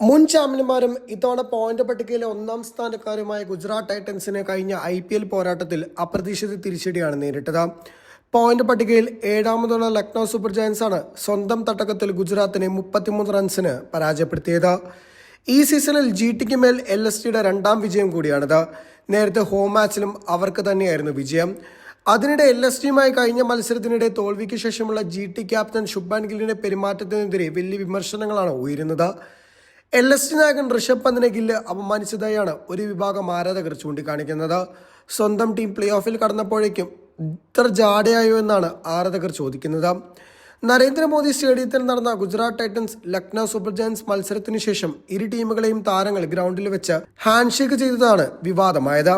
മുൻ ചാമ്പ്യന്മാരും ഇത്തവണ പോയിന്റ് പട്ടികയിലെ ഒന്നാം സ്ഥാനക്കാരുമായ ഗുജറാത്ത് ടൈറ്റൻസിന് കഴിഞ്ഞ IPL പോരാട്ടത്തിൽ അപ്രതീക്ഷിത തിരിച്ചടിയാണ് നേരിട്ടത്. പോയിന്റ് പട്ടികയിൽ ഏഴാമതുള്ള ലക്നൗ സൂപ്പർ ജയൻസ് ആണ് സ്വന്തം തട്ടകത്തിൽ ഗുജറാത്തിനെ 33 റൺസിന് പരാജയപ്പെടുത്തിയത്. ഈ സീസണിൽ GTക്ക് മേൽ LSGയുടെ രണ്ടാം വിജയം കൂടിയാണിത്. നേരത്തെ ഹോം മാച്ചിലും അവർക്ക് തന്നെയായിരുന്നു വിജയം. അതിനിടെ LSGയുമായി കഴിഞ്ഞ മത്സരത്തിനിടെ തോൽവിക്ക് ശേഷമുള്ള GT ക്യാപ്റ്റൻ ശുഭ്മാൻ ഗില്ലിന്റെ പെരുമാറ്റത്തിനെതിരെ വലിയ വിമർശനങ്ങളാണ് ഉയരുന്നത്. LSG നായകൻ ഋഷഭ് പന്തിനെ ഗില്ല് അപമാനിച്ചതായാണ് ഒരു വിഭാഗം ആരാധകർ ചൂണ്ടിക്കാണിക്കുന്നത്. സ്വന്തം ടീം പ്ലേ ഓഫിൽ കടന്നപ്പോഴേക്കും ഇത്ര ജാടയായോ എന്നാണ് ആരാധകർ ചോദിക്കുന്നത്. നരേന്ദ്രമോദി സ്റ്റേഡിയത്തിൽ നടന്ന Gujarat Titans Lucknow super giants മത്സരത്തിനു ശേഷം ഇരു ടീമുകളെയും താരങ്ങൾ ഗ്രൗണ്ടിൽ വെച്ച് ഹാൻഡ്ഷേക്ക് ചെയ്തതാണ് വിവാദമായത്.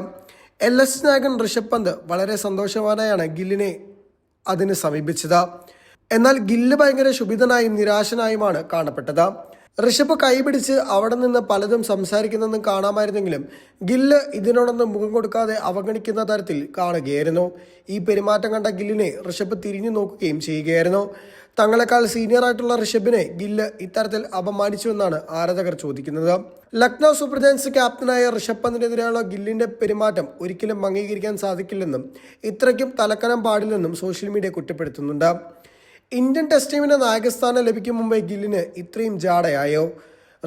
LSG നായകൻ ഋഷഭ് പന്ത് വളരെ സന്തോഷവാനായാണ് ഗില്ലിനെ അതിന് സമീപിച്ചത്. എന്നാൽ ഗില്ല് ഭയങ്കര ശുഭിതനായും നിരാശനായുമാണ് കാണപ്പെട്ടത്. ഋഷഭ് കൈപിടിച്ച് അവിടെ നിന്ന് പലതും സംസാരിക്കുന്നതെന്നും കാണാമായിരുന്നെങ്കിലും ഗില്ല് ഇതിനോടൊന്നും മുഖം കൊടുക്കാതെ അവഗണിക്കുന്ന തരത്തിൽ കാണുകയായിരുന്നു. ഈ പെരുമാറ്റം കണ്ട ഗില്ലിനെ ഋഷഭ് തിരിഞ്ഞു നോക്കുകയും ചെയ്യുകയായിരുന്നു. തങ്ങളെക്കാൾ സീനിയർ ആയിട്ടുള്ള ഋഷഭിനെ ഗില്ല് ഇത്തരത്തിൽ അപമാനിച്ചുവെന്നാണ് ആരാധകർ ചോദിക്കുന്നത്. ലക്നൗ സൂപ്പർ ജയൻസ് ക്യാപ്റ്റനായ ഋഷഭ് പന്തിനെതിരെയുള്ള ഗില്ലിന്റെ പെരുമാറ്റം ഒരിക്കലും അംഗീകരിക്കാൻ സാധിക്കില്ലെന്നും ഇത്രയ്ക്കും തലക്കനം പാടില്ലെന്നും സോഷ്യൽ മീഡിയ കുറ്റപ്പെടുത്തുന്നുണ്ട്. ഇന്ത്യൻ ടെസ്റ്റ് ടീമിന് നായകസ്ഥാനം ലഭിക്കും മുമ്പേ ഗില്ലിന് ഇത്രയും ജാടയായോ?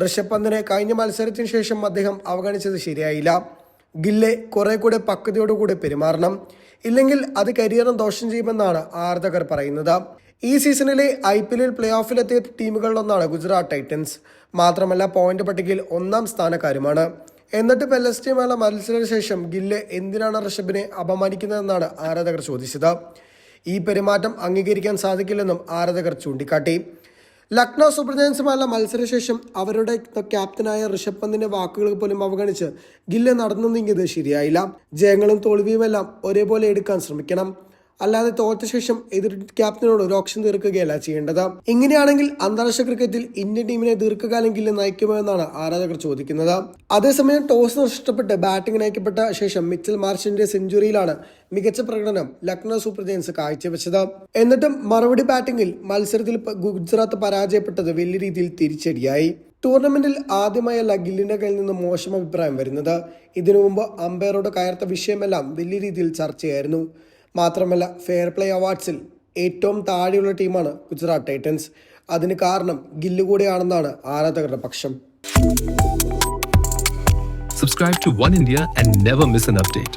ഋഷഭ് പന്തിനെ കഴിഞ്ഞ മത്സരത്തിന് ശേഷം അദ്ദേഹം അവഗണിച്ചത് ശരിയായില്ല. ഗില്ലെ കുറെ കൂടെ പക്വതയോടുകൂടി പെരുമാറണം, ഇല്ലെങ്കിൽ അത് കരിയറിന് ദോഷം ചെയ്യുമെന്നാണ് ആരാധകർ പറയുന്നത്. ഈ സീസണിലെ IPL പ്ലേ ഓഫിലെത്തിയ ടീമുകളിലൊന്നാണ് ഗുജറാത്ത് ടൈറ്റൻസ്. മാത്രമല്ല പോയിന്റ് പട്ടികയിൽ ഒന്നാം സ്ഥാനക്കാരുമാണ്. എന്നിട്ടും LSGയുമായുള്ള മത്സരത്തിന് ശേഷം ഗില്ല് എന്തിനാണ് ഋഷഭിനെ അപമാനിക്കുന്നതെന്നാണ് ആരാധകർ ചോദിച്ചത്. ഈ പെരുമാറ്റം അംഗീകരിക്കാൻ സാധിക്കില്ലെന്നും ആരാധകർ ചൂണ്ടിക്കാട്ടി. ലക്നൗ സൂപ്പർ ജയൻസുമായുള്ള മത്സരശേഷം അവരുടെ ക്യാപ്റ്റനായ ഋഷഭ് പന്തിന്റെ വാക്കുകൾ പോലും അവഗണിച്ച് ഗില്ല് നടന്നു നീങ്ങിയത് ശരിയായില്ല. ജയങ്ങളും തോൽവിയുമെല്ലാം ഒരേപോലെ എടുക്കാൻ ശ്രമിക്കണം, അല്ലാതെ തോറ്റ ശേഷം എതിർ ക്യാപ്റ്റനോട് ഒരു ഓപ്ഷൻ തീർക്കുകയല്ല ചെയ്യേണ്ടത്. ഇങ്ങനെയാണെങ്കിൽ അന്താരാഷ്ട്ര ക്രിക്കറ്റിൽ ഇന്ത്യൻ ടീമിനെ ദീർഘകാലം ഗില്ല് നയിക്കുമോ എന്നാണ് ആരാധകർ ചോദിക്കുന്നത്. അതേസമയം ടോസ് നഷ്ടപ്പെട്ട് ബാറ്റിംഗ് നയിക്കപ്പെട്ട ശേഷം മിച്ചൽ മാർഷിന്റെ സെഞ്ചുറിയിലാണ് മികച്ച പ്രകടനം ലക്നൗ സൂപ്പർ ജയൻസ് കാഴ്ചവെച്ചത്. എന്നിട്ടും മറുപടി ബാറ്റിംഗിൽ മത്സരത്തിൽ ഗുജറാത്ത് പരാജയപ്പെട്ടത് വലിയ രീതിയിൽ തിരിച്ചടിയായി. ടൂർണമെന്റിൽ ആദ്യമായല്ല ഗില്ലിന്റെ കയ്യിൽ നിന്ന് മോശം അഭിപ്രായം വരുന്നത്. ഇതിനു മുമ്പ് അമ്പയറോട് കയർത്ത വിഷയമെല്ലാം വലിയ രീതിയിൽ ചർച്ചയായിരുന്നു. മാത്രമല്ല ഫെയർ പ്ലേ അവാർഡ്സിൽ ഏറ്റവും താഴെയുള്ള ടീമാണ് ഗുജറാത്ത് ടൈറ്റൻസ്. അതിന് കാരണം ഗില്ല് കൂടെയാണെന്നാണ് ആരാധകരുടെ പക്ഷം. Subscribe to One India and never miss an update.